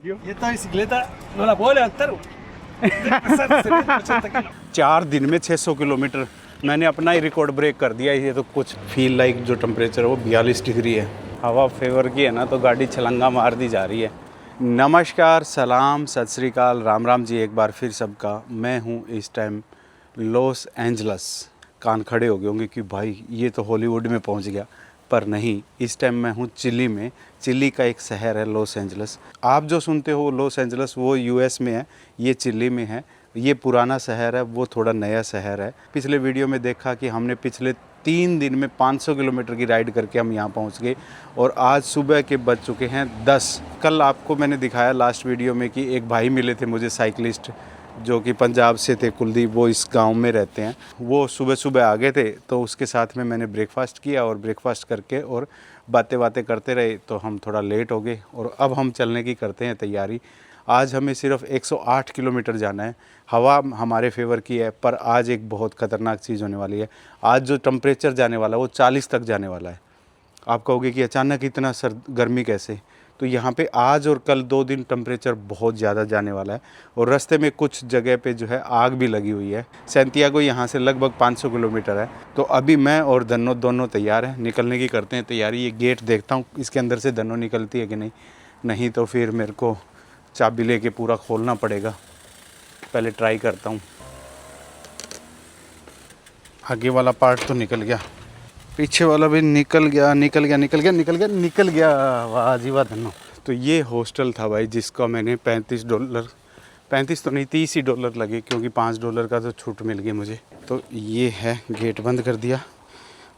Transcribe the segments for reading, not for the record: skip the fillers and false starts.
Yo esta bicicleta no la puedo levantar. 4 दिन में 600 kilometre मैंने अपना ही रिकॉर्ड ब्रेक कर दिया। ये तो कुछ फील लाइक जो टेम्परेचर है वो 42 डिग्री है। हवा फेवर की है ना, तो गाड़ी छलंगा मार दी जा रही है। नमस्कार, सलाम, सत श्री अकाल, राम राम जी एक बार फिर सबका। मैं हूँ इस टाइम लॉस एंजलस। कान खड़े हो गए होंगे कि भाई ये तो हॉलीवुड में पहुँच गया, पर नहीं, इस टाइम मैं हूँ चिली में। चिली का एक शहर है लॉस एंजलस। आप जो सुनते हो लॉस एंजलस वो यूएस में है, ये चिली में है। ये पुराना शहर है, वो थोड़ा नया शहर है। पिछले वीडियो में देखा कि हमने पिछले 3 दिन में 500 किलोमीटर की राइड करके हम यहाँ पहुँच गए और आज सुबह के बज चुके हैं 10। कल आपको मैंने दिखाया लास्ट वीडियो में कि एक भाई मिले थे मुझे साइकिलिस्ट, जो कि पंजाब से थे, कुलदीप, वो इस गांव में रहते हैं। वो सुबह सुबह आ गए थे, तो उसके साथ में मैंने ब्रेकफास्ट किया और ब्रेकफास्ट करके और बातें करते रहे, तो हम थोड़ा लेट हो गए और अब हम चलने की करते हैं तैयारी। आज हमें सिर्फ 108 किलोमीटर जाना है। हवा हमारे फेवर की है, पर आज एक बहुत ख़तरनाक चीज़ होने वाली है। आज जो टेम्परेचर जाने वाला है वो 40 तक जाने वाला है। आप कहोगे कि अचानक इतना गर्मी कैसे? तो यहाँ पे आज और कल 2 दिन टेम्परेचर बहुत ज़्यादा जाने वाला है और रास्ते में कुछ जगह पे जो है आग भी लगी हुई है। सैंतियागो यहाँ से लगभग 500 किलोमीटर है। तो अभी मैं और धनो दोनों तैयार हैं, निकलने की करते हैं तैयारी। ये गेट देखता हूँ इसके अंदर से धनो निकलती है कि नहीं तो फिर मेरे को चाबी लेके पूरा खोलना पड़ेगा। पहले ट्राई करता हूँ। आगे वाला पार्ट तो निकल गया, पीछे वाला भी निकल गया। वाह जी वाह धन्नो। तो ये हॉस्टल था भाई, जिसका मैंने $35 तो नहीं $30 लगे, क्योंकि $5 का तो छूट मिल गई मुझे। तो ये है, गेट बंद कर दिया।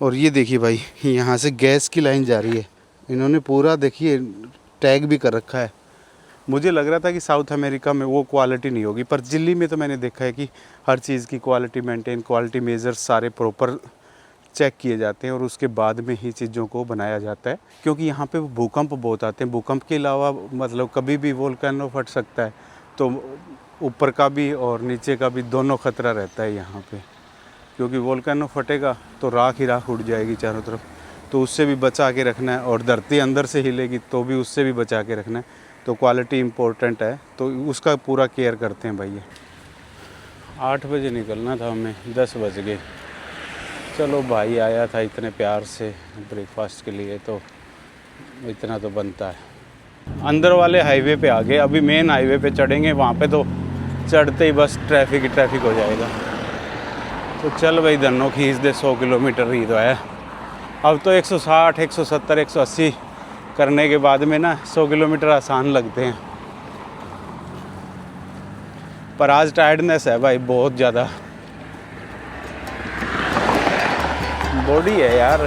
और ये देखिए भाई, यहाँ से गैस की लाइन जा रही है। इन्होंने पूरा देखिए टैग भी कर रखा है। मुझे लग रहा था कि साउथ अमेरिका में वो क्वालिटी नहीं होगी, पर दिल्ली में तो मैंने देखा है कि हर चीज़ की क्वालिटी मेंटेन, क्वालिटी मेजर्स सारे प्रॉपर चेक किए जाते हैं और उसके बाद में ही चीज़ों को बनाया जाता है। क्योंकि यहाँ पे भूकंप बहुत आते हैं। भूकंप के अलावा मतलब कभी भी वोल्केनो फट सकता है, तो ऊपर का भी और नीचे का भी दोनों खतरा रहता है यहाँ पे। क्योंकि वोल्केनो फटेगा तो राख ही राख उड़ जाएगी चारों तरफ, तो उससे भी बचा के रखना है। और धरती अंदर से हिलेगी तो भी उससे भी बचा के रखना है। तो क्वालिटी इम्पोर्टेंट है, तो उसका पूरा केयर करते हैं भाई। ये 8 बजे निकलना था हमें, 10 बज गए। चलो भाई आया था इतने प्यार से ब्रेकफास्ट के लिए, तो इतना तो बनता है। अंदर वाले हाईवे पे आ गए, अभी मेन हाईवे पे चढ़ेंगे। वहाँ पे तो चढ़ते ही बस ट्रैफिक हो जाएगा। तो चल भाई धन्नो खींच दे, 100 किलोमीटर ही तो है। अब तो 160, 170, 180 करने के बाद में ना 100 किलोमीटर आसान लगते हैं। पर आज टायर्डनेस है भाई बहुत ज़्यादा। बॉडी है यार,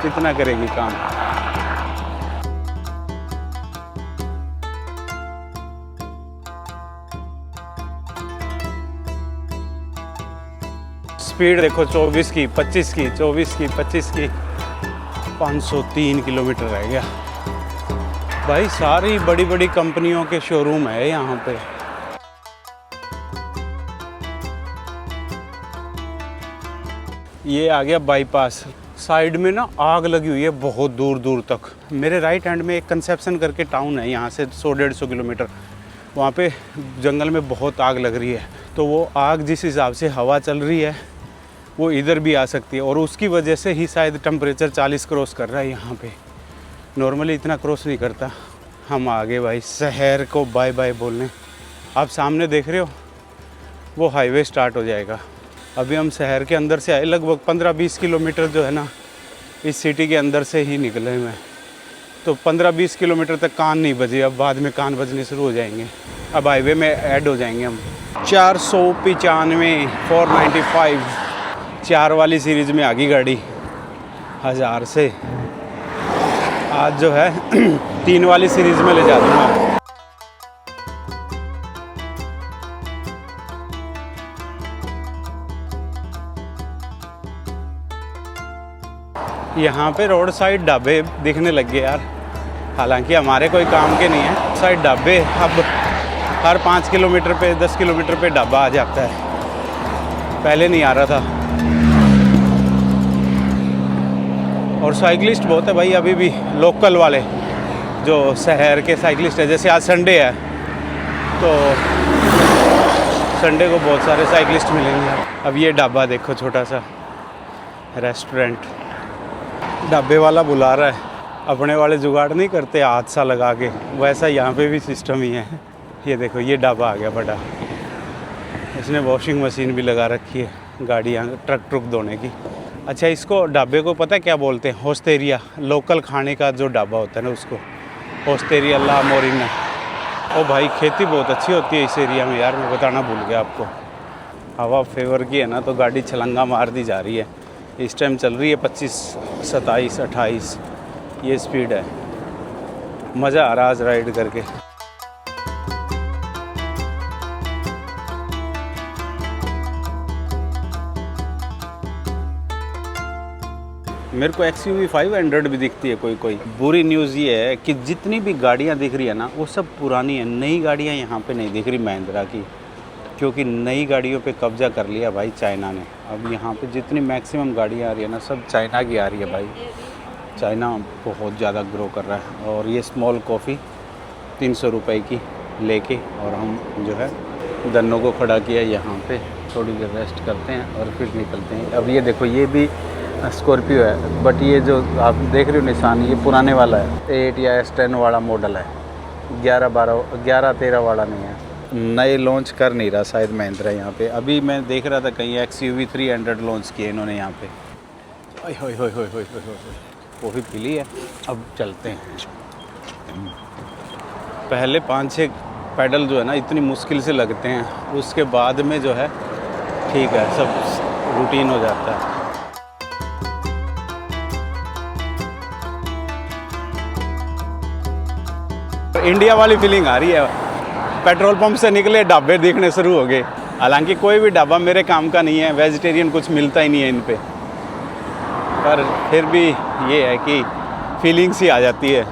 कितना करेगी काम। स्पीड देखो 24 की, 25 की, 24 की, 25 की। 503 किलोमीटर रह गया भाई। सारी बड़ी बड़ी कंपनियों के शोरूम है यहाँ पे। ये आ गया बाईपास। साइड में ना आग लगी हुई है बहुत दूर दूर तक। मेरे राइट हैंड में एक कंसेप्शन करके टाउन है, यहाँ से 100-150 किलोमीटर। वहाँ पे जंगल में बहुत आग लग रही है। तो वो आग जिस हिसाब से हवा चल रही है वो इधर भी आ सकती है, और उसकी वजह से ही शायद टेम्परेचर 40 क्रॉस कर रहा है यहाँ पे। नॉर्मली इतना क्रॉस नहीं करता। हम आ गए भाई शहर को बाय बाय बोलने। आप सामने देख रहे हो वो हाईवे स्टार्ट हो जाएगा। अभी हम शहर के अंदर से आए, लगभग 15-20 किलोमीटर जो है ना इस सिटी के अंदर से ही निकले मैं। तो 15-20 किलोमीटर तक कान नहीं बजे, अब बाद में कान बजने शुरू हो जाएंगे। अब हाईवे में ऐड हो जाएंगे हम। 495, 495 4 वाली सीरीज़ में आ गई गाड़ी 1000 से। आज जो है 3 वाली सीरीज़ में ले जा दूँगा। यहाँ पे रोड साइड ढाबे दिखने लग गए यार। हालांकि हमारे कोई काम के नहीं है साइड ढाबे। अब हर 5 किलोमीटर पे, 10 किलोमीटर पे ढाबा आ जाता है, पहले नहीं आ रहा था। और साइकिलिस्ट बहुत है भाई अभी भी, लोकल वाले जो शहर के साइकिलिस्ट है, जैसे आज संडे है तो संडे को बहुत सारे साइकिलिस्ट मिलेंगे। अब ये ढाबा देखो, छोटा सा रेस्टोरेंट, ढाबे वाला बुला रहा है, अपने वाले जुगाड़ नहीं करते हाथ सा लगा के, वैसा यहाँ पे भी सिस्टम ही है। ये देखो ये ढाबा आ गया बड़ा, इसने वॉशिंग मशीन भी लगा रखी है गाड़ियाँ ट्रक ट्रुक धोने की। अच्छा, इसको ढाबे को पता है क्या बोलते हैं? होस्टेरिया, लोकल खाने का जो ढाबा होता है ना उसको होस्टेरिया ला मोरिना। ओ भाई खेती बहुत अच्छी होती है इस एरिया में यार, मैं बताना भूल गया आपको। हवा फेवर की है ना तो गाड़ी छलंगा मार दी जा रही है। इस टाइम चल रही है 25, 27, 28, ये स्पीड है। मज़ा आ रहा आज राइड करके। मेरे को XUV 500 भी दिखती है कोई कोई। बुरी न्यूज़ ये है कि जितनी भी गाड़ियाँ दिख रही है ना वो सब पुरानी है, नई गाड़ियाँ यहाँ पे नहीं दिख रही महिंद्रा की, क्योंकि नई गाड़ियों पे कब्जा कर लिया भाई चाइना ने। अब यहाँ पे जितनी मैक्सिमम गाड़ियाँ आ रही है ना सब चाइना की आ रही है भाई। चाइना बहुत ज़्यादा ग्रो कर रहा है। और ये स्मॉल कॉफ़ी 300 रुपये की लेके और हम जो है दन्नों को खड़ा किया यहाँ पे, थोड़ी देर रेस्ट करते हैं और फिर निकलते हैं। अब ये देखो ये भी स्कॉर्पियो है, बट ये जो आप देख रहे हो निशान ये पुराने वाला है, 8 या S10 वाला मॉडल है, 11-13 वाला नहीं है। नए लॉन्च कर नहीं रहा शायद महिंद्रा यहाँ पे। अभी मैं देख रहा था कहीं XUV 300 लॉन्च किए इन्होंने यहाँ पे। कॉफ़ी पी ली है, अब चलते हैं। पहले 5-6 पैडल जो है ना इतनी मुश्किल से लगते हैं, उसके बाद में जो है ठीक है, सब रूटीन हो जाता है। इंडिया वाली फीलिंग आ रही है। पेट्रोल पंप से निकले ढाबे दिखने शुरू हो गए। हालांकि कोई भी ढाबा मेरे काम का नहीं है, वेजिटेरियन कुछ मिलता ही नहीं है इन पे, पर फिर भी ये है कि फीलिंग्स ही आ जाती है।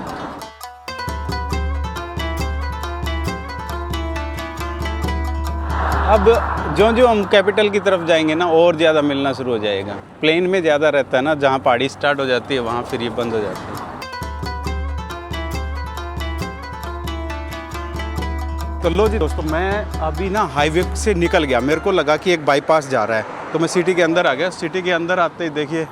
अब जो हम कैपिटल की तरफ जाएंगे ना और ज़्यादा मिलना शुरू हो जाएगा। प्लेन में ज़्यादा रहता है ना, जहाँ पहाड़ी स्टार्ट हो जाती है वहाँ फिर ये बंद हो जाता है। तो लो जी दोस्तों, मैं अभी ना हाईवे से निकल गया, मेरे को लगा कि एक बाईपास जा रहा है तो मैं सिटी के अंदर आ गया। सिटी के अंदर आते ही देखिए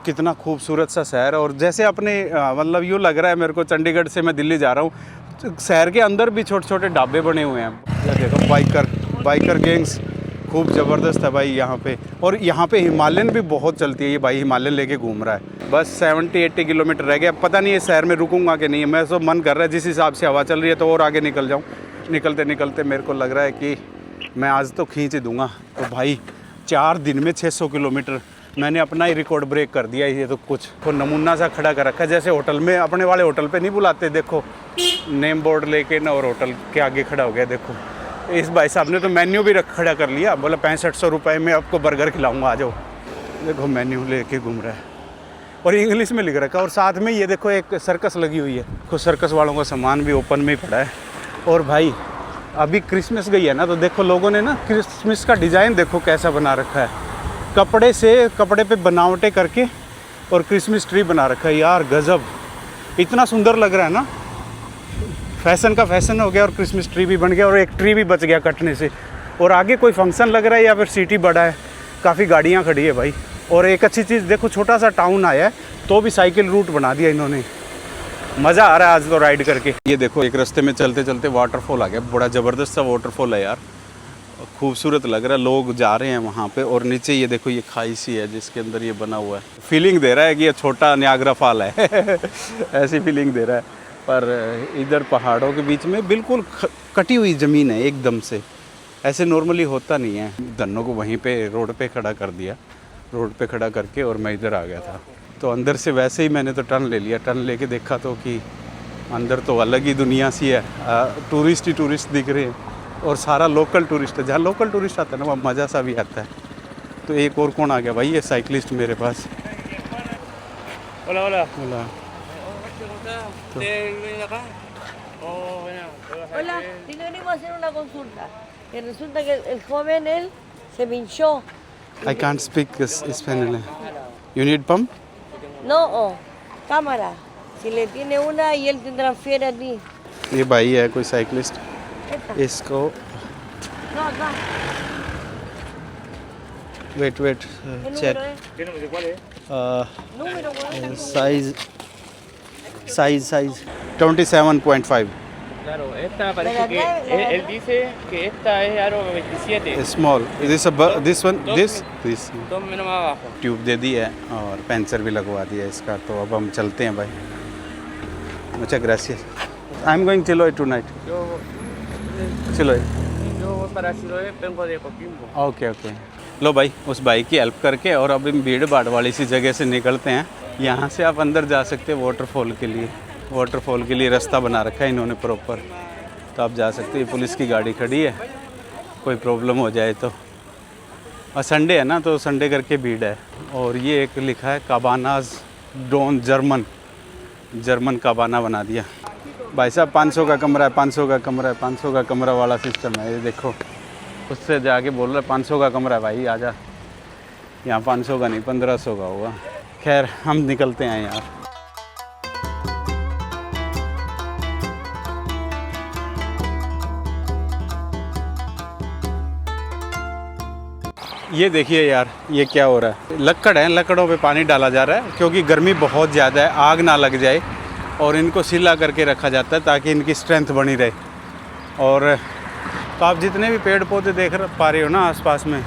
कितना खूबसूरत सा शहर है। और जैसे अपने मतलब यूँ लग रहा है मेरे को चंडीगढ़ से मैं दिल्ली जा रहा हूँ। शहर के अंदर भी छोटे छोटे ढाबे बने हुए हैं। ये देखो बाइकर गैंग्स खूब ज़बरदस्त है भाई यहाँ पे। और यहाँ पे हिमालयन भी बहुत चलती है, ये भाई हिमालयन लेके घूम रहा है। बस 70-80 किलोमीटर रह गया, पता नहीं ये शहर में रुकूंगा कि नहीं। मैं तो मन कर रहा है जिस हिसाब से हवा चल रही है तो और आगे निकल जाऊँ। निकलते निकलते मेरे को लग रहा है कि मैं आज तो खींच ही दूँगा। तो भाई 4 दिन में 600 किलोमीटर मैंने अपना ही रिकॉर्ड ब्रेक कर दिया। ये तो कुछ तो नमूना सा खड़ा कर रखा है, जैसे होटल में अपने वाले होटल पे नहीं बुलाते, देखो नेम बोर्ड लेके ना और होटल के आगे खड़ा हो गया। देखो इस भाई साहब ने तो मेन्यू भी खड़ा कर लिया, बोला 6500 रुपये में आपको बर्गर खिलाऊंगा, आ जाओ। देखो मेन्यू लेके घूम रहा है और इंग्लिश में लिख रखा है। और साथ में ये देखो एक सर्कस लगी हुई है, कुछ सर्कस वालों का सामान भी ओपन में ही पड़ा है। और भाई अभी क्रिसमस गई है ना, तो देखो लोगों ने ना क्रिसमस का डिज़ाइन देखो कैसा बना रखा है, कपड़े पे बनावटें करके और क्रिसमस ट्री बना रखा है। यार गजब, इतना सुंदर लग रहा है ना, फैशन का फैशन हो गया और क्रिसमस ट्री भी बन गया और एक ट्री भी बच गया कटने से। और आगे कोई फंक्शन लग रहा है या फिर सिटी बड़ा है, काफ़ी गाड़ियाँ खड़ी है भाई। और एक अच्छी चीज़ देखो, छोटा सा टाउन आया है तो भी साइकिल रूट बना दिया इन्होंने। मज़ा आ रहा है आज तो राइड करके। ये देखो एक रास्ते में चलते चलते वाटरफॉल आ गया, बड़ा ज़बरदस्त सा वाटरफॉल है यार, खूबसूरत लग रहा है। लोग जा रहे हैं वहाँ पे। और नीचे ये देखो ये खाई सी है जिसके अंदर ये बना हुआ है। फीलिंग दे रहा है कि ये छोटा नियाग्रा फॉल है ऐसी फीलिंग दे रहा है। पर इधर पहाड़ों के बीच में बिल्कुल कटी हुई ज़मीन है एकदम से, ऐसे नॉर्मली होता नहीं है। धन्नों को वहीं पे रोड पे खड़ा कर दिया, रोड पे खड़ा करके और मैं इधर आ गया था। तो अंदर से वैसे ही मैंने तो टर्न ले लिया। टर्न लेके देखा तो कि अंदर तो अलग ही दुनिया सी है, टूरिस्ट ही टूरिस्ट दिख रहे हैं और सारा लोकल टूरिस्ट है। जहाँ लोकल टूरिस्ट आता है ना वहाँ मज़ा सा भी आता है। तो एक और कौन आ गया भाई, ये साइकिलिस्ट मेरे पास। Hola. Hola, si no venimos a hacer una consulta. Que resulta que el joven, él, se pinchó. I can't speak Spanish. You need pump? No, cámara. Si le tiene una y él tendrá fiera a ti. ये भाई है कोई cyclist, Esta. इसको No, acá. Wait wait ¿Qué check número es? ¿Qué número? ¿Cuál es? Número, ¿cuál es? Size 27.5 Claro, esta ¿La parece de que atrás, la de él atrás? dice que esta es aro 27, small this one this dos menos más abajo. Tube दे दी है और puncture भी लगवा दिया इसका। तो अब हम चलते हैं भाई। मुझे ग्रासियस। I am going Chiloe tonight. Yo, Chiloe. yo voy para Chiloé, vengo de Coquimbo. Okay okay. लो भाई उस भाई की हेल्प करके और अब हम भीड़ भाड़ वाली सी जगह से निकलते हैं। यहाँ से आप अंदर जा सकते हैं वाटरफॉल के लिए। वाटरफॉल के लिए रास्ता बना रखा है इन्होंने प्रॉपर, तो आप जा सकते हैं। पुलिस की गाड़ी खड़ी है, कोई प्रॉब्लम हो जाए तो। और संडे है ना, तो संडे करके भीड़ है। और ये एक लिखा है काबानाज डोन जर्मन काबाना बना दिया। भाई साहब 500 का कमरा है, 500 का कमरा है, 500 का कमरा वाला सिस्टम है। ये देखो उससे जाके बोल रहा है 500 का कमरा है भाई आजा। यहाँ 500 का नहीं 1500 का होगा। खैर हम निकलते हैं यार। ये देखिए यार ये क्या हो रहा है। लक्कड़ है, लकड़ों पे पानी डाला जा रहा है क्योंकि गर्मी बहुत ज़्यादा है, आग ना लग जाए। और इनको सिला करके रखा जाता है ताकि इनकी स्ट्रेंथ बनी रहे। और तो आप जितने भी पेड़ पौधे देख पा रहे हो ना आसपास में,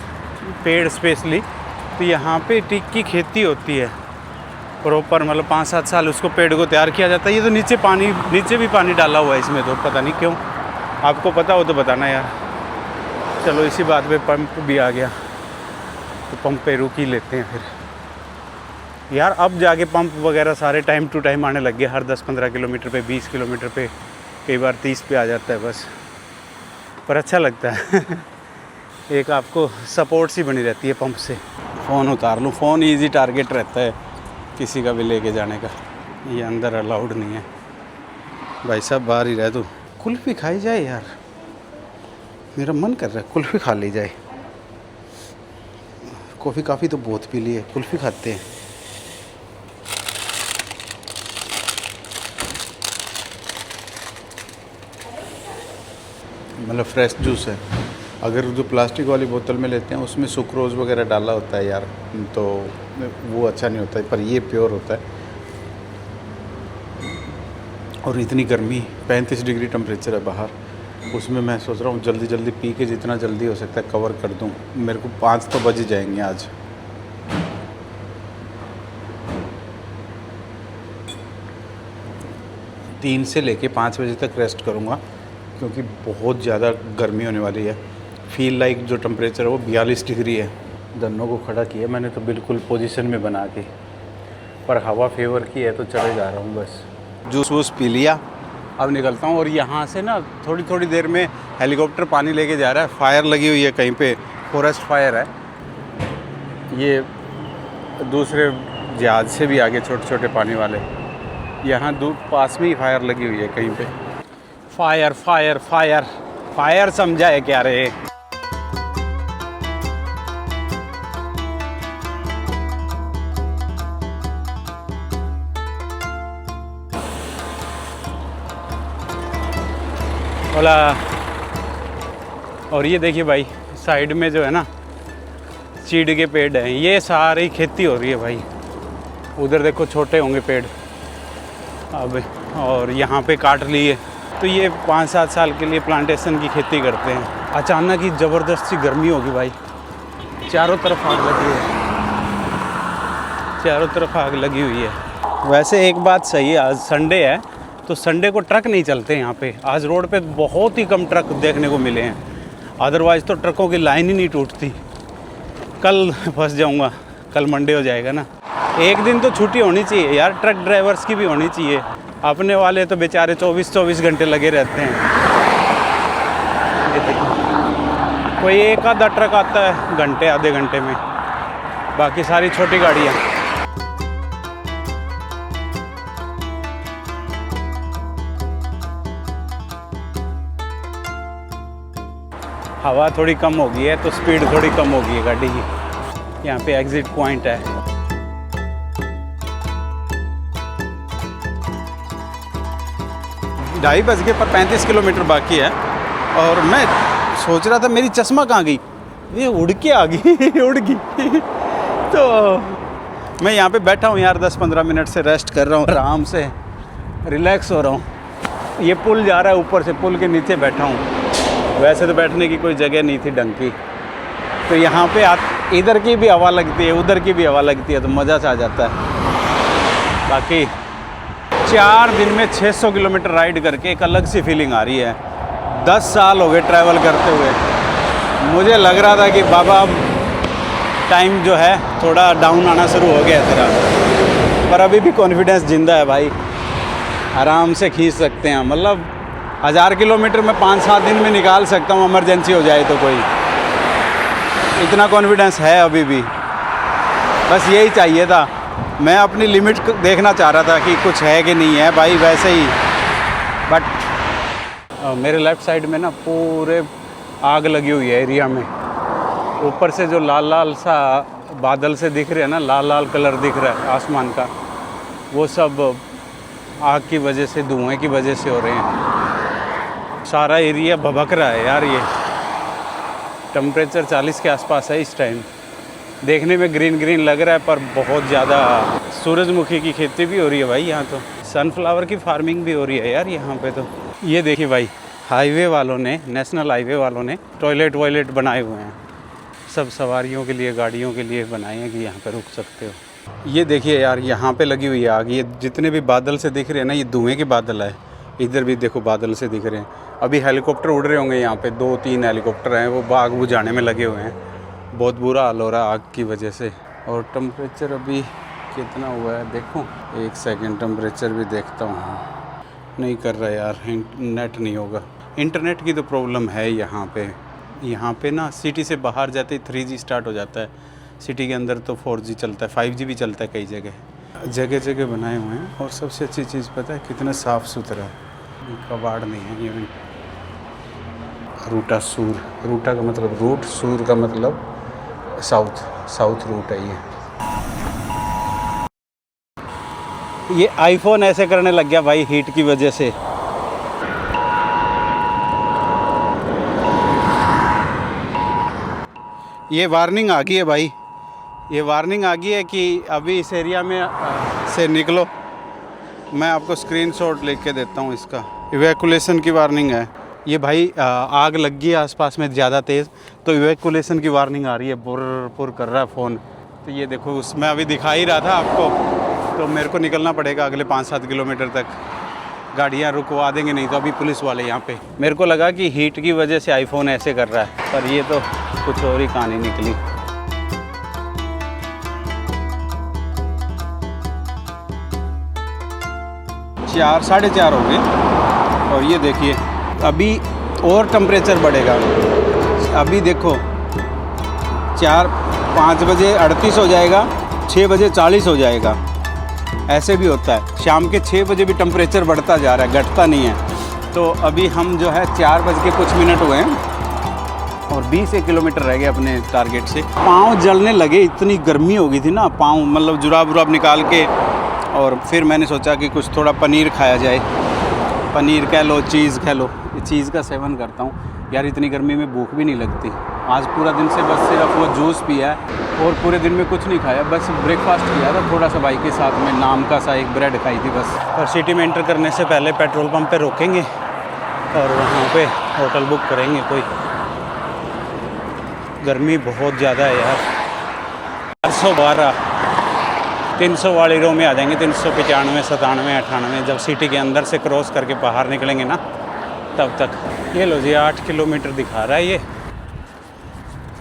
पेड़ स्पेशली, तो यहाँ पे टीक की खेती होती है प्रॉपर। मतलब 5-7 साल उसको पेड़ को तैयार किया जाता है। ये तो नीचे भी पानी डाला हुआ है इसमें, तो पता नहीं क्यों। आपको पता हो तो बताना यार। चलो इसी बात पे पंप भी आ गया, तो पंप पे रुक ही लेते हैं फिर। यार अब जाके पंप वगैरह सारे टाइम टू टाइम आने लग गए। हर 10-15 किलोमीटर पे, 20 किलोमीटर पे, कई बार 30 पे आ जाता है बस। पर अच्छा लगता है एक आपको सपोर्ट सी बनी रहती है पंप से। फ़ोन उतार लूँ, फ़ोन इजी टारगेट रहता है किसी का भी लेके जाने का। ये अंदर अलाउड नहीं है। भाई साहब बाहर ही रह तू। कुल्फ़ी खाई जाए यार, मेरा मन कर रहा है कुल्फ़ी खा ली जाए। कॉफ़ी काफ़ी तो बहुत पी ली है, कुल्फ़ी खाते हैं। मतलब फ्रेश जूस है। अगर जो प्लास्टिक वाली बोतल में लेते हैं उसमें सुक्रोज वगैरह डाला होता है यार, तो वो अच्छा नहीं होता है। पर ये प्योर होता है। और इतनी गर्मी, 35 डिग्री टेम्परेचर है बाहर, उसमें मैं सोच रहा हूँ जल्दी जल्दी पी के जितना जल्दी हो सकता है कवर कर दूँ। मेरे को 5 तो बज जाएंगे आज। तीन से लेके 5 बजे तक रेस्ट करूँगा क्योंकि बहुत ज़्यादा गर्मी होने वाली है। फील लाइक जो टेम्परेचर है वो 42 डिग्री है। दोनों को खड़ा किया मैंने तो बिल्कुल पोजीशन में बना के, पर हवा फेवर की है तो चले जा रहा हूँ बस। जूस वूस पी लिया, अब निकलता हूँ। और यहाँ से ना थोड़ी थोड़ी देर में हेलीकॉप्टर पानी लेके जा रहा है। फायर लगी हुई है कहीं पे, फॉरेस्ट फायर है। ये दूसरे जहाज से भी आगे छोटे छोटे पानी वाले, यहाँ पास में ही फायर लगी हुई है कहीं पे। फायर फायर फायर फायर समझा है क्या रे। बोला। और ये देखिए भाई साइड में जो है ना चीड़ के पेड़ हैं, ये सारी खेती हो रही है भाई। उधर देखो छोटे होंगे पेड़ अब, और यहाँ पे काट लिए। तो ये 5-7 साल के लिए प्लांटेशन की खेती करते हैं। अचानक ही ज़बरदस्त सी गर्मी होगी भाई, चारों तरफ आग लगी है, चारों तरफ आग लगी हुई है। वैसे एक बात सही है, आज संडे है तो संडे को ट्रक नहीं चलते यहाँ पे। आज रोड पे बहुत ही कम ट्रक देखने को मिले हैं, अदरवाइज़ तो ट्रकों की लाइन ही नहीं टूटती। कल फंस जाऊँगा, कल मंडे हो जाएगा ना। एक दिन तो छुट्टी होनी चाहिए यार, ट्रक ड्राइवर्स की भी होनी चाहिए। अपने वाले तो बेचारे 24-24 घंटे लगे रहते हैं। कोई एक आधा ट्रक आता है घंटे आधे घंटे में, बाकी सारी छोटी गाड़ियाँ। हवा थोड़ी कम हो गई है तो स्पीड थोड़ी कम हो गई है गाड़ी की। यहाँ पे एग्जिट पॉइंट है। 2:30 बज गए पर 35 किलोमीटर बाकी है। और मैं सोच रहा था मेरी चश्मा कहाँ गई, ये उड़ के आ गई उड़ गई। तो मैं यहाँ पे बैठा हूँ यार 10-15 मिनट से रेस्ट कर रहा हूँ, आराम से रिलैक्स हो रहा हूँ। ये पुल जा रहा है ऊपर से, पुल के नीचे बैठा हूँ। वैसे तो बैठने की कोई जगह नहीं थी ढंग की, तो यहाँ पे इधर की भी हवा लगती है, उधर की भी हवा लगती है, तो मज़ा सा आ जाता है। बाकी 4 दिन में 600 किलोमीटर राइड करके एक अलग सी फीलिंग आ रही है। 10 साल हो गए ट्रैवल करते हुए। मुझे लग रहा था कि बाबा अब टाइम जो है थोड़ा डाउन आना शुरू हो गया तेरा, पर अभी भी कॉन्फिडेंस जिंदा है भाई। आराम से खींच सकते हैं, मतलब 1000 किलोमीटर में 5-7 दिन में निकाल सकता हूँ, इमरजेंसी हो जाए तो कोई। इतना कॉन्फिडेंस है अभी भी, बस यही चाहिए था। मैं अपनी लिमिट देखना चाह रहा था कि कुछ है कि नहीं है भाई, वैसे ही। बट मेरे लेफ़्ट साइड में ना पूरे आग लगी हुई है एरिया में। ऊपर से जो लाल लाल सा बादल से दिख रहे हैं ना, लाल लाल कलर दिख रहा है आसमान का, वो सब आग की वजह से, धुएँ की वजह से हो रहे हैं। सारा एरिया भभक रहा है यार। ये टेम्परेचर 40 के आसपास है इस टाइम। देखने में ग्रीन ग्रीन लग रहा है, पर बहुत ज़्यादा सूरजमुखी की खेती भी हो रही है भाई यहाँ तो। सनफ्लावर की फार्मिंग भी हो रही है यार यहाँ पे तो। ये देखिए भाई, हाईवे वालों ने, नेशनल हाईवे वालों ने टॉयलेट वॉयलेट बनाए हुए हैं, सब सवारियों के लिए, गाड़ियों के लिए बनाए हैं कि यहाँ पे रुक सकते हो। ये देखिए यार, यहाँ पे लगी हुई है आग। ये जितने भी बादल से दिख रहे हैं ना, ये धुएँ के बादल है। इधर भी देखो बादल से दिख रहे हैं। अभी हेलीकॉप्टर उड़ रहे होंगे यहाँ पे, 2-3 हेलीकॉप्टर हैं, वो आग बुझाने में लगे हुए हैं। बहुत बुरा हाल हो रहा है आग की वजह से। और टेम्परेचर अभी कितना हुआ है देखो, 1 सेकंड टेम्परेचर भी देखता हूँ। नहीं कर रहा यार, नेट नहीं होगा। इंटरनेट की तो प्रॉब्लम है यहाँ पे ना। सिटी से बाहर जाते ही 3G स्टार्ट हो जाता है, सिटी के अंदर तो 4G चलता है, 5G भी चलता है कई जगह जगह बनाए हुए हैं। और सबसे अच्छी चीज़ पता है कितना साफ़ सुथरा है, कबाड़ नहीं है। ये रूटा सूर, रूटा का मतलब रूट, सूर का मतलब साउथ रूट है ये आईफोन ऐसे करने लग गया भाई हीट की वजह से। ये वार्निंग आ गई है भाई, ये वार्निंग आ गई है कि अभी इस एरिया में से निकलो। मैं आपको स्क्रीनशॉट लेके के देता हूँ इसका। इवैक्यूएशन की वार्निंग है ये भाई। आग लग गई है आसपास में ज़्यादा तेज़, तो इवैक्यूएशन की वार्निंग आ रही है। पुर कर रहा है फ़ोन। तो ये देखो, उसमें अभी दिखा ही रहा था आपको। तो मेरे को निकलना पड़ेगा अगले 5-7 किलोमीटर तक। गाड़ियाँ रुकवा देंगे नहीं तो अभी पुलिस वाले यहाँ पे। मेरे को लगा कि हीट की वजह से आईफोन ऐसे कर रहा है, पर ये तो कुछ और ही कहानी निकली। साढ़े 4 हो गए। और ये देखिए अभी और टेम्परेचर बढ़ेगा। अभी देखो 5 बजे 38 हो जाएगा, 6 बजे 40 हो जाएगा। ऐसे भी होता है। शाम के 6 बजे भी टेम्परेचर बढ़ता जा रहा है, घटता नहीं है। तो अभी हम जो है 4 बज के कुछ मिनट हुए हैं और 20 किलोमीटर रह गए अपने टारगेट से। पाँव जलने लगे, इतनी गर्मी हो गई थी ना। पाँव मतलब जुराब उराब निकाल के। और फिर मैंने सोचा कि कुछ थोड़ा पनीर खाया जाए। पनीर कह लो, चीज़ कह लो। चीज़ का सेवन करता हूँ यार, इतनी गर्मी में भूख भी नहीं लगती। आज पूरा दिन से बस सिर्फ वो जूस पिया है और पूरे दिन में कुछ नहीं खाया। बस ब्रेकफास्ट किया था थोड़ा सा भाई के साथ में, नाम का सा एक ब्रेड खाई थी बस। और सिटी में एंटर करने से पहले पेट्रोल पंप पे रोकेंगे और वहाँ पे होटल बुक करेंगे कोई। गर्मी बहुत ज़्यादा है यार। 412 300 वाली रो में आ जाएंगे। 395, 97, 98 जब सिटी के अंदर से क्रॉस करके बाहर निकलेंगे ना, तब तक। ये लो जी 8 किलोमीटर दिखा रहा है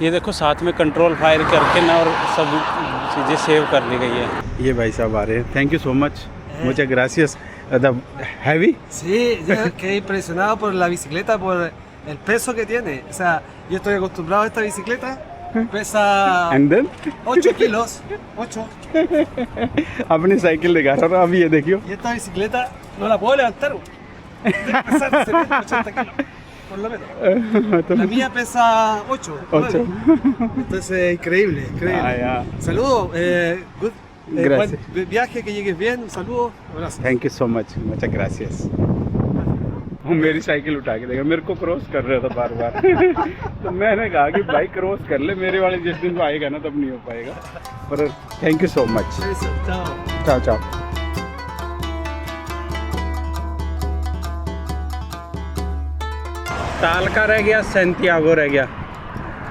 ये देखो। साथ में कंट्रोल फायर करके ना और सब चीज़ें सेव कर ली गई है। ये भाई साहब आ रहे हैं। थैंक यू सो मच, मुchas gracias. ¿Heavy? Sí, yo quedé impresionado por la bicicleta, por el peso que tiene. O sea, yo estoy acostumbrado a esta bicicleta. Pesa And then? 8 kilos. 8. अपनी साइकिल दिखा रहा हूँ। अभी ये देखियो। Y esta bicicleta no la puedo levantar. Debe pesar 70, 80 kilos. Por lo menos. La mía pesa 8. 8. Entonces, increíble, increíble. Ah, yeah. Saludos. Good. Gracias. Buen viaje, que llegues bien. Un saludo. Un abrazo. Thank you so much. Muchas gracias. वो मेरी cycle उठा के देगा, मेरे को cross कर रहा था बार बार। तो मैंने कहा कि भाई क्रॉस कर ले, मेरे वाले जिस दिन आएगा ना तब नहीं हो पाएगा। पर थैंक यू सो मच। चाओ चाओ। तालका रह गया, सेंटियागो रह गया।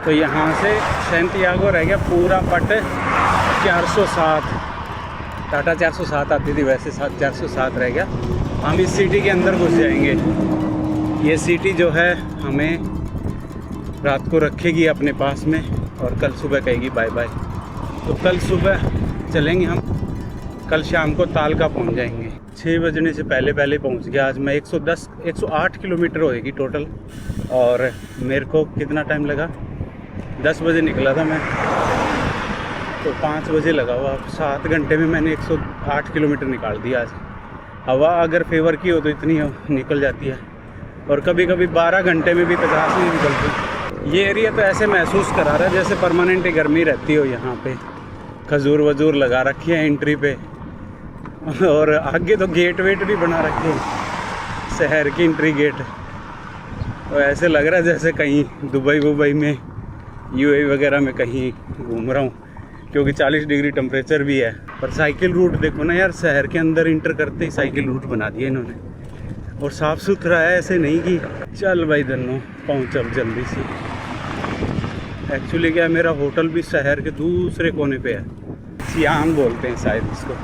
तो यहाँ से सेंटियागो रह गया पूरा पट 407। टाटा 407 आती थी वैसे, 407 रह गया। हम इस सिटी के अंदर घुस जाएंगे। ये सिटी जो है हमें रात को रखेगी अपने पास में और कल सुबह कहेगी बाय बाय। तो कल सुबह चलेंगे हम, कल शाम को तालका पहुंच जाएंगे। 6 बजने से पहले पहले पहुंच गया। आज मैं 108 किलोमीटर होएगी टोटल। और मेरे को कितना टाइम लगा, 10 बजे निकला था मैं, तो 5 बजे लगा हुआ। 7 घंटे में मैंने 108 किलोमीटर निकाल दिया आज। हवा अगर फेवर की हो तो इतनी निकल जाती है, और कभी कभी 12 घंटे में भी 50 नहीं निकलती। ये एरिया तो ऐसे महसूस करा रहा है जैसे परमानेंट गर्मी रहती हो। यहाँ पे खजूर वजूर लगा रखी है एंट्री पे, और आगे तो गेट वेट भी बना रखे हैं, शहर की एंट्री गेट। तो ऐसे लग रहा है जैसे कहीं दुबई वुबई में, यूएई वगैरह में कहीं घूम रहा हूँ, क्योंकि 40 डिग्री टेम्परेचर भी है। पर साइकिल रूट देखो ना यार, शहर के अंदर इंटर करते ही साइकिल रूट बना दिया इन्होंने, और साफ़ सुथरा है, ऐसे नहीं कि चल भाई धन्नो पहुँच अब जल्दी से। एक्चुअली क्या है, मेरा होटल भी शहर के दूसरे कोने पे है। सियान बोलते हैं शायद इसको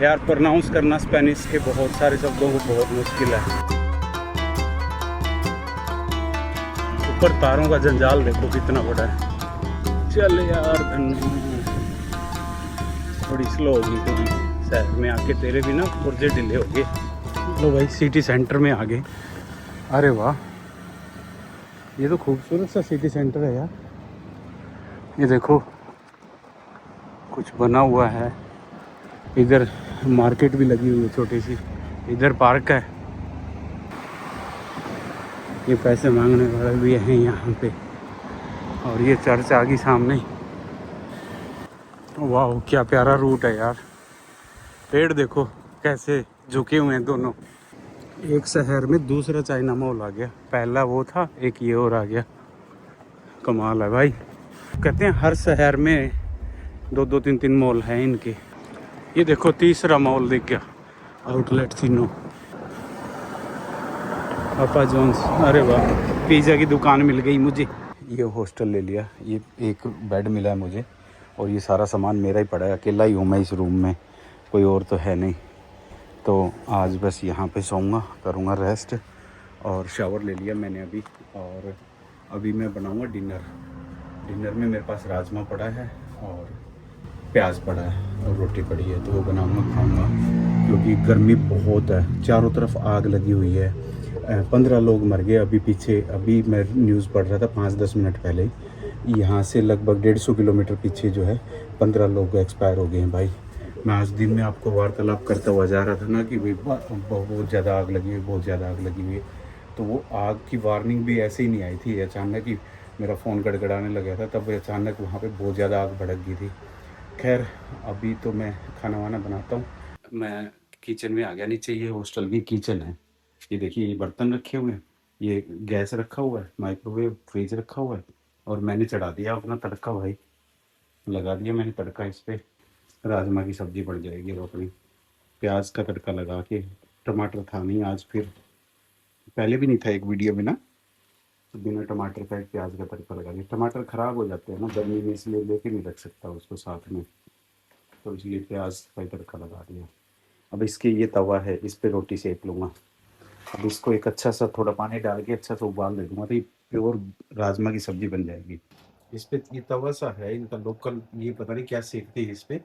यार। प्रोनाउंस करना स्पेनिश के बहुत सारे शब्दों को बहुत मुश्किल है। ऊपर तारों का जंजाल देखो कितना बड़ा है। चल यार धन्नो, थोड़ी स्लो होगी थोड़ी, शहर में आके तेरे भी ना पुर्जे ढीले हो गए। लो भाई सिटी सेंटर में आ गए। अरे वाह, ये तो खूबसूरत सा सिटी सेंटर है यार। ये देखो कुछ बना हुआ है, इधर मार्केट भी लगी हुई है छोटी सी, इधर पार्क है। ये पैसे मांगने वाले भी हैं यहाँ पे, और ये चर्च आ गई सामने। वाह क्या प्यारा रूट है यार। पेड़ देखो कैसे झुके हुए हैं दोनों। एक शहर में दूसरा चाइना मॉल आ गया, पहला वो था, एक ये और आ गया। कमाल है भाई। कहते हैं हर शहर में 2-2, 3-3 मॉल हैं इनके। ये देखो तीसरा मॉल दिख गया, आउटलेट तीनों। पापा जॉन्स, अरे वाह, पिज़्ज़ा की दुकान मिल गई मुझे। ये हॉस्टल ले लिया, ये एक बेड मिला है मुझे, और ये सारा सामान मेरा ही पड़ा है। अकेला ही हूँ मैं इस रूम में, कोई और तो है नहीं। तो आज बस यहाँ पे सोऊंगा, करूँगा रेस्ट, और शावर ले लिया मैंने अभी। और अभी मैं बनाऊँगा डिनर। डिनर में मेरे पास राजमा पड़ा है और प्याज पड़ा है और रोटी पड़ी है, तो वो बनाऊँगा, खाऊँगा। क्योंकि गर्मी बहुत है, चारों तरफ आग लगी हुई है। 15 लोग मर गए अभी पीछे, अभी मैं न्यूज़ पढ़ रहा था 5-10 मिनट पहले ही। यहाँ से लगभग 150 किलोमीटर पीछे जो है 15 लोग एक्सपायर हो गए हैं भाई। मैं आज दिन में आपको वार्तालाप करता हुआ जा रहा था ना कि भाई बहुत ज़्यादा आग लगी हुई, बहुत ज़्यादा आग लगी हुई है। तो वो आग की वार्निंग भी ऐसे ही नहीं आई थी, अचानक ही मेरा फ़ोन गड़गड़ाने लगा था, तब अचानक वहाँ पे बहुत ज़्यादा आग भड़क गई थी। खैर अभी तो मैं खाना वाना बनाता हूँ। मैं किचन में आ गया, नीचे ये हॉस्टल की किचन है। ये देखिए, ये बर्तन रखे हुए हैं, ये गैस रखा हुआ है, माइक्रोवेव, फ्रिज रखा हुआ है, और मैंने चढ़ा दिया अपना तड़का भाई, लगा दिया मैंने तड़का। इस पर राजमा की सब्ज़ी बन जाएगी। और अपनी प्याज का तड़का लगा के, टमाटर था नहीं आज, फिर पहले भी नहीं था एक वीडियो में ना, तो बिना टमाटर का एक प्याज का तड़का लगा दिया। टमाटर ख़राब हो जाते हैं ना गर्मी में, इसलिए लेके नहीं रख सकता उसको साथ में, तो इसलिए प्याज का तड़का लगा दिया। अब इसके ये तवा है, इस पर रोटी सेक लूँगा। अब इसको एक अच्छा सा थोड़ा पानी डाल के अच्छा सा उबाल दे दूँगा, तो ये प्योर राजमा की सब्ज़ी बन जाएगी। इस पे ये तवा सा है इनका लोकल, ये पता नहीं क्या सेकते हैं इस पर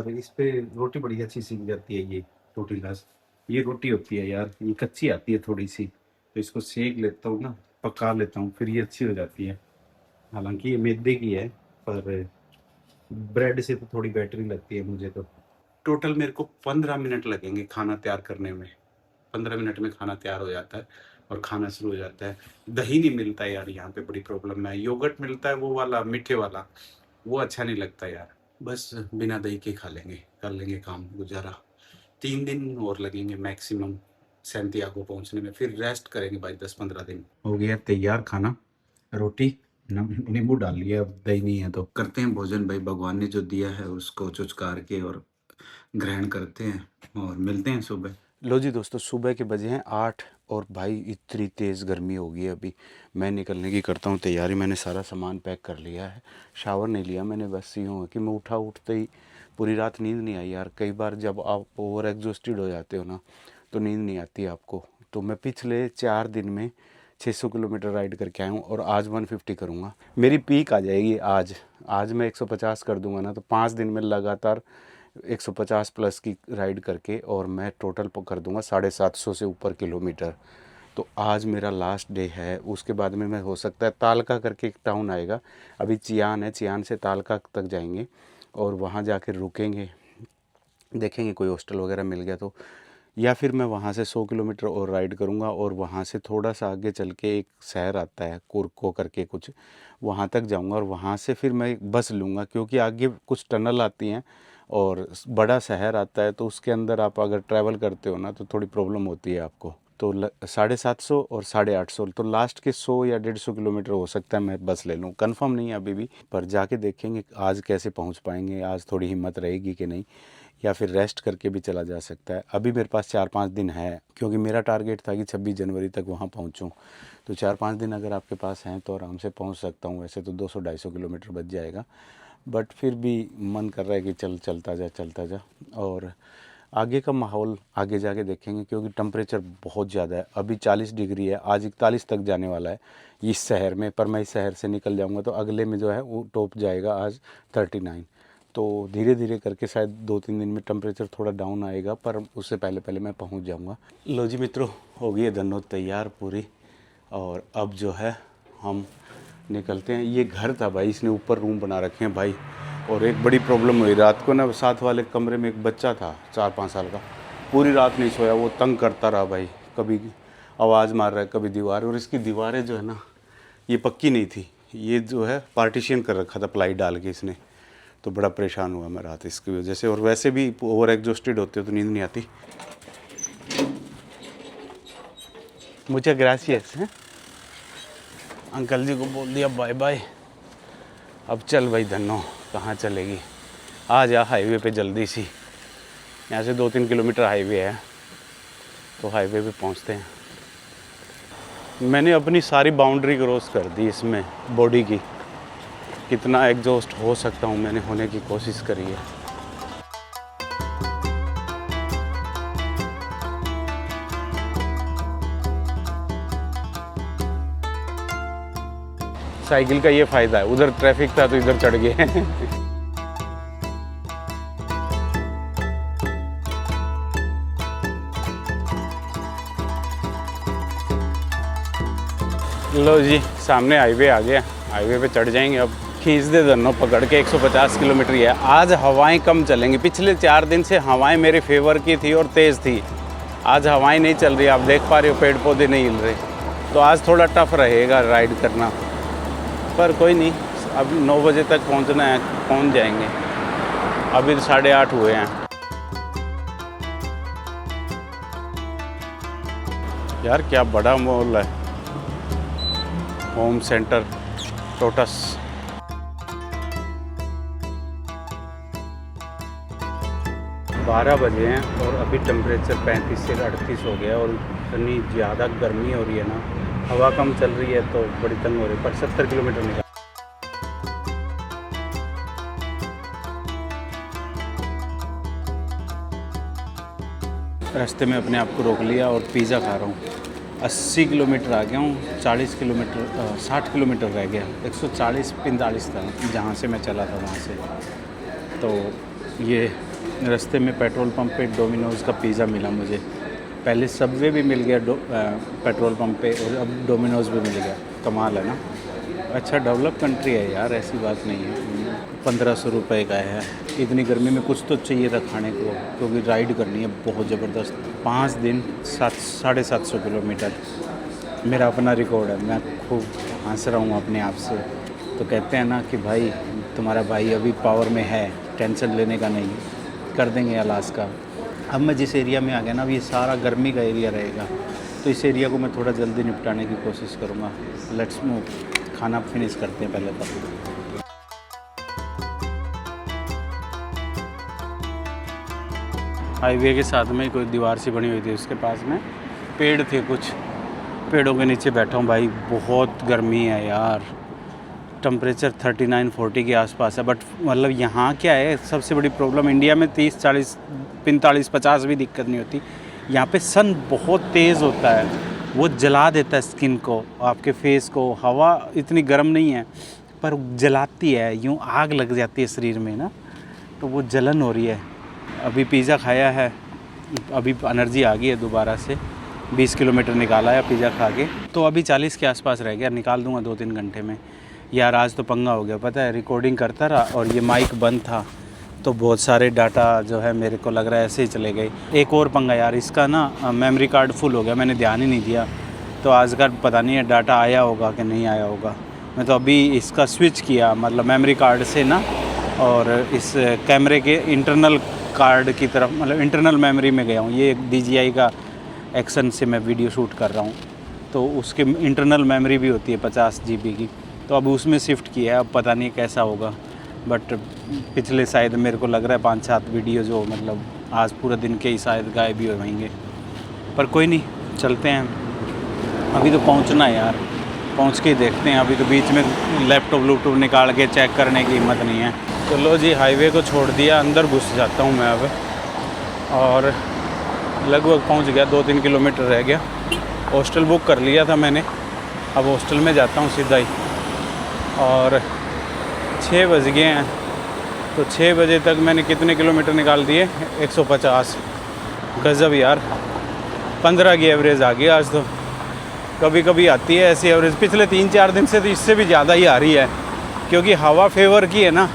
इस पे रोटी बड़ी अच्छी सीख जाती है। ये रोटी लास, ये रोटी होती है यार, ये कच्ची आती है थोड़ी सी, तो इसको सेक लेता हूँ ना, पका लेता हूँ, फिर ये अच्छी हो जाती है। हालांकि ये मैदे की है, पर ब्रेड से तो थोड़ी बेटर लगती है मुझे। तो टोटल मेरे को 15 मिनट लगेंगे खाना तैयार करने में। 15 मिनट में खाना तैयार हो जाता है और खाना शुरू हो जाता है। दही नहीं मिलता यार यहाँ पे, बड़ी प्रॉब्लम है। योगर्ट मिलता है, वो वाला मीठे वाला, वो अच्छा नहीं लगता यार। बस बिना दही के खा लेंगे, कर लेंगे काम गुजारा। 3 दिन और लगेंगे मैक्सिमम, सैंटियागो पहुंचने में। फिर रेस्ट करेंगे भाई 10-15 दिन। हो गया तैयार खाना, रोटी नींबू डाल लिया, अब दही नहीं है तो करते हैं भोजन भाई। भगवान ने जो दिया है उसको चुचकार के और ग्रहण करते हैं और मिलते हैं सुबह। लो जी दोस्तों, सुबह के बजे हैं 8 और भाई इतनी तेज़ गर्मी हो गई है। अभी मैं निकलने की करता हूँ तैयारी। मैंने सारा सामान पैक कर लिया है, शावर नहीं लिया मैंने, बस यूँ है कि मैं उठते ही पूरी रात नींद नहीं आई यार। कई बार जब आप ओवर एग्जॉस्टेड हो जाते हो ना तो नींद नहीं आती आपको। तो मैं पिछले 4 दिन में 600 किलोमीटर राइड करके आया हूँ और आज 150 करूँगा। मेरी पीक आ जाएगी आज मैं 150 कर दूँगा ना तो 5 दिन में लगातार 150 प्लस की राइड करके और मैं टोटल कर दूँगा 750 से ऊपर किलोमीटर। तो आज मेरा लास्ट डे है। उसके बाद में मैं हो सकता है तालका करके एक टाउन आएगा, अभी चियान है, चियान से तालका तक जाएंगे और वहाँ जाकर रुकेंगे, देखेंगे कोई हॉस्टल वगैरह मिल गया तो, या फिर मैं वहाँ से 100 किलोमीटर और राइड करूँगा और वहाँ से थोड़ा सा आगे चल के एक शहर आता है कुर्को करके कुछ, वहाँ तक जाऊँगा और वहाँ से फिर मैं बस लूँगा क्योंकि आगे कुछ टनल आती हैं और बड़ा शहर आता है तो उसके अंदर आप अगर ट्रैवल करते हो ना तो थोड़ी प्रॉब्लम होती है आपको। तो 750 और 850 तो लास्ट के 100 या 150 किलोमीटर हो सकता है मैं बस ले लूँ, कंफर्म नहीं है अभी भी, पर जाके देखेंगे आज कैसे पहुँच पाएंगे, आज थोड़ी हिम्मत रहेगी कि नहीं, या फिर रेस्ट करके भी चला जा सकता है। अभी मेरे पास 4-5 दिन है क्योंकि मेरा टारगेट था कि 26 जनवरी तक वहाँ पहुँचूँ। तो 4-5 दिन अगर आपके पास हैं तो आराम से पहुँच सकता हूँ। वैसे तो 200-250 किलोमीटर बच जाएगा, बट फिर भी मन कर रहा है कि चलता जा। और आगे का माहौल आगे जाके देखेंगे क्योंकि टेम्परेचर बहुत ज़्यादा है। अभी 40 डिग्री है, आज 41 तक जाने वाला है इस शहर में, पर मैं इस शहर से निकल जाऊँगा तो अगले में जो है वो टॉप जाएगा आज 39। तो धीरे धीरे करके शायद 2-3 दिन में टेम्परेचर थोड़ा डाउन आएगा, पर उससे पहले मैं पहुंच जाऊंगा। लो जी मित्रों, हो गई है धनोत तैयार पूरी और अब जो है हम निकलते हैं। ये घर था भाई, इसने ऊपर रूम बना रखे हैं भाई, और एक बड़ी प्रॉब्लम हुई रात को ना, साथ वाले कमरे में एक बच्चा था 4-5 साल का, पूरी रात नहीं सोया, वो तंग करता रहा भाई, कभी आवाज़ मार रहा है कभी दीवार, और इसकी दीवारें जो है ना ये पक्की नहीं थी, ये जो है पार्टीशन कर रखा था प्लाई डाल के इसने। तो बड़ा परेशान हुआ मैं रात इसकी वजह से, और वैसे भी ओवर एग्जॉस्टेड होते हो तो नींद नहीं आती। मुझे ग्रासियस है, अंकल जी को बोल दिया बाय बाय। अब चल भाई धन्नो, कहाँ चलेगी, आ जा हाईवे पे जल्दी सी, यहाँ से 2-3 किलोमीटर हाईवे है, तो हाईवे पे पहुँचते हैं। मैंने अपनी सारी बाउंड्री क्रॉस कर दी इसमें बॉडी की, कितना एग्जॉस्ट हो सकता हूँ मैंने होने की कोशिश करी है। साइकिल का ये फ़ायदा है, उधर ट्रैफिक था तो इधर चढ़ गए। लो जी, सामने हाईवे आ गया, हाईवे पे चढ़ जाएंगे। अब खींच दे धन्नो पकड़ के, 150 किलोमीटर ही है। आज हवाएं कम चलेंगी, पिछले 4 दिन से हवाएं मेरे फेवर की थी और तेज़ थी, आज हवाएं नहीं चल रही, आप देख पा रहे हो पेड़ पौधे नहीं हिल रहे, तो आज थोड़ा टफ रहेगा राइड करना, पर कोई नहीं, अब 9 बजे तक पहुंचना है, पहुंच जाएंगे। अभी 8:30 हुए हैं। यार क्या बड़ा मॉल है, होम सेंटर टोटस। बारह बजे हैं और अभी टेम्परेचर 35 से 38 हो गया, और इतनी ज़्यादा गर्मी हो रही है ना, हवा कम चल रही है तो बड़ी तंग हो रही है, पर 70 किलोमीटर निकाल। रास्ते में अपने आप को रोक लिया और पिज़्ज़ा खा रहा हूँ। 80 किलोमीटर आ गया हूँ, 40 किलोमीटर 60 किलोमीटर रह गया, 140-45 था जहाँ से मैं चला था वहाँ से। तो ये रास्ते में पेट्रोल पंप पे डोमिनोज़ का पिज़्ज़ा मिला मुझे, पहले सबवे भी मिल गया पेट्रोल पंप पे, और अब डोमिनोज़ भी मिल गया। कमाल है ना, अच्छा डेवलप कंट्री है यार, ऐसी बात नहीं है। 1500 रुपये का है, इतनी गर्मी में कुछ तो चाहिए था खाने को, क्योंकि राइड करनी है बहुत ज़बरदस्त। 5 दिन 750 किलोमीटर मेरा अपना रिकॉर्ड है, मैं खूब हंस रहा हूँ अपने आप से। तो कहते हैं ना कि भाई तुम्हारा भाई अभी पावर में है, टेंशन लेने का नहीं, कर देंगे अलास्का। अब मैं जिस एरिया में आ गया ना, अब ये सारा गर्मी का एरिया रहेगा, तो इस एरिया को मैं थोड़ा जल्दी निपटाने की कोशिश करूँगा। लेट्स मूव, खाना फिनिश करते हैं पहले तो। हाईवे के साथ में कोई दीवार सी बनी हुई थी, उसके पास में पेड़ थे, कुछ पेड़ों के नीचे बैठा हूँ भाई। बहुत गर्मी है यार, टेम्परेचर 39-40 के आसपास है। बट मतलब यहाँ क्या है, सबसे बड़ी प्रॉब्लम इंडिया में 30, 40, 45, 50 भी दिक्कत नहीं होती। यहाँ पे सन बहुत तेज़ होता है, वो जला देता है स्किन को, आपके फेस को। हवा इतनी गर्म नहीं है पर जलाती है, यूँ आग लग जाती है शरीर में ना, तो वो जलन हो रही है। अभी पिज़्ज़ा खाया है, अभी एनर्जी आ गई है दोबारा से। 20 किलोमीटर निकाला है पिज़्ज़ा खा के, तो अभी 40 के आसपास रह गया, निकाल दूंगा 2-3 घंटे में। यार आज तो पंगा हो गया, पता है, रिकॉर्डिंग करता रहा और ये माइक बंद था, तो बहुत सारे डाटा जो है मेरे को लग रहा है ऐसे ही चले गए। एक और पंगा यार, इसका ना मेमोरी कार्ड फुल हो गया, मैंने ध्यान ही नहीं दिया, तो आज का पता नहीं है डाटा आया होगा कि नहीं आया होगा। मैं तो अभी इसका स्विच किया, मतलब मेमोरी कार्ड से ना, और इस कैमरे के इंटरनल कार्ड की तरफ, मतलब इंटरनल मेमोरी में गया हूँ। ये DJI का एक्शन से मैं वीडियो शूट कर रहा हूँ, तो उसके इंटरनल मेमोरी भी होती है 50 GB की, तो अब उसमें शिफ्ट किया है। अब पता नहीं कैसा होगा, बट पिछले शायद मेरे को लग रहा है 5-7 वीडियो जो मतलब आज पूरे दिन के ही शायद गायब भी होंगे, पर कोई नहीं, चलते हैं। अभी तो पहुंचना है यार, पहुंच के ही देखते हैं। अभी तो बीच में लैपटॉप निकाल के चेक करने की हिम्मत नहीं है। तो लो जी, हाईवे को छोड़ दिया, अंदर घुस जाता हूँ मैं अब, और लगभग पहुँच गया, 2-3 किलोमीटर रह गया। हॉस्टल बुक कर लिया था मैंने, अब हॉस्टल में जाता हूँ सीधा ही। और 6 बज गए हैं, तो 6 बजे तक मैंने कितने किलोमीटर निकाल दिए? 150। गज़ब यार, 15 की एवरेज आ गई आज तो। कभी कभी आती है ऐसी एवरेज, पिछले 3-4 दिन से तो इससे भी ज़्यादा ही आ रही है, क्योंकि हवा फेवर की है ना।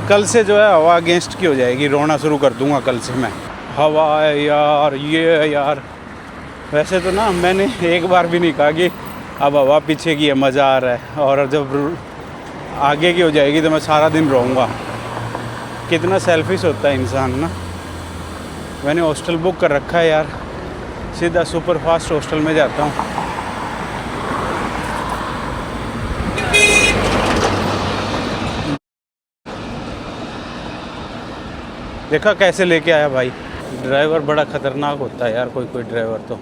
कल से जो है हवा अगेंस्ट की हो जाएगी, रोना शुरू कर दूंगा कल से मैं। हवा है यार, ये है यार। वैसे तो ना मैंने एक बार भी नहीं कहा कि अब हवा पीछे की है, मज़ा आ रहा है, और जब आगे की हो जाएगी तो मैं सारा दिन रहूँगा। कितना सेल्फिश होता है इंसान ना। मैंने हॉस्टल बुक कर रखा है यार, सीधा सुपर फास्ट हॉस्टल में जाता हूँ। देखा कैसे लेके आया भाई। ड्राइवर बड़ा ख़तरनाक होता है यार, कोई ड्राइवर तो।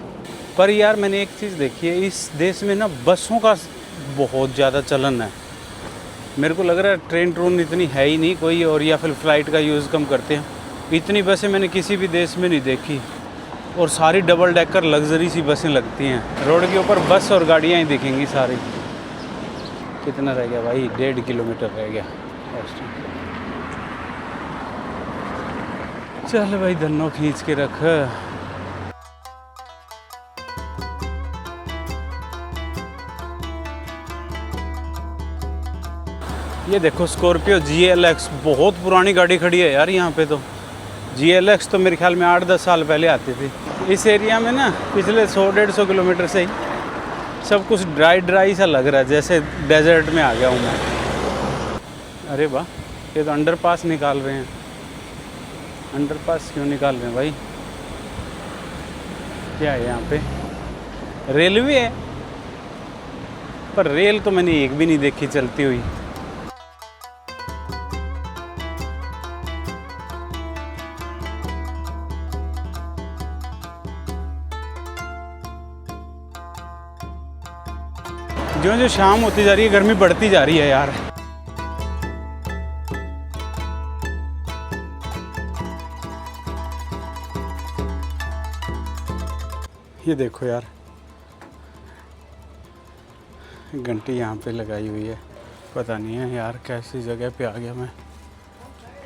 पर यार मैंने एक चीज़ देखी है, इस देश में ना बसों का बहुत ज़्यादा चलन है। मेरे को लग रहा है ट्रेन इतनी है ही नहीं कोई, और या फिर फ़्लाइट का यूज़ कम करते हैं। इतनी बसें मैंने किसी भी देश में नहीं देखी, और सारी डबल डेकर लग्जरी सी बसें लगती हैं। रोड के ऊपर बस और गाड़ियाँ ही दिखेंगी सारी। कितना रह गया भाई? 1.5 किलोमीटर रह गया। चल भाई, धन्नो खींच के रख। ये देखो स्कॉर्पियो GLX, बहुत पुरानी गाड़ी खड़ी है यार यहाँ पे तो। GLX तो मेरे ख्याल में 8-10 साल पहले आती थी। इस एरिया में ना पिछले 100-150 किलोमीटर से ही सब कुछ ड्राई सा लग रहा है, जैसे डेजर्ट में आ गया हूँ मैं। अरे वाह, ये तो अंडरपास निकाल रहे हैं। अंडरपास क्यों निकाल रहे हैं भाई? क्या है यहाँ पे? रेलवे है, पर रेल तो मैंने एक भी नहीं देखी चलती हुई। जो शाम होती जा रही है, गर्मी बढ़ती जा रही है यार। ये देखो यार, घंटी यहाँ पे लगाई हुई है। पता नहीं है यार कैसी जगह पे आ गया मैं,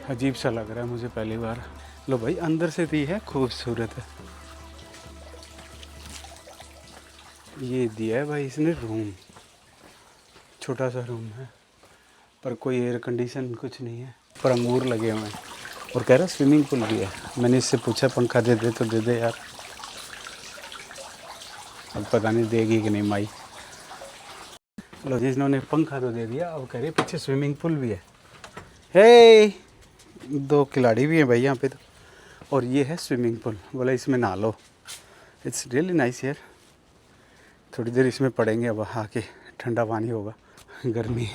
अजीब सा लग रहा है मुझे पहली बार। लो भाई, अंदर से दी है, खूबसूरत है। ये दिया है भाई इसने रूम, छोटा सा रूम है, पर कोई एयर कंडीशन कुछ नहीं है। पर अंगूर लगे हुए हैं, और कह रहा स्विमिंग पूल भी है। मैंने इससे पूछा पंखा दे दे तो दे दे यार, अब पता नहीं देगी कि नहीं माई। लो जिन्होंने पंखा तो दे दिया, अब कह रहे पीछे स्विमिंग पूल भी है। हे, 2 खिलाड़ी भी हैं भाई यहाँ पे तो, और ये है स्विमिंग पूल, बोला इसमें नहा लो। इट्स रियली नाइस यार। थोड़ी देर इसमें पड़ेंगे अब आके, ठंडा पानी होगा, गर्मी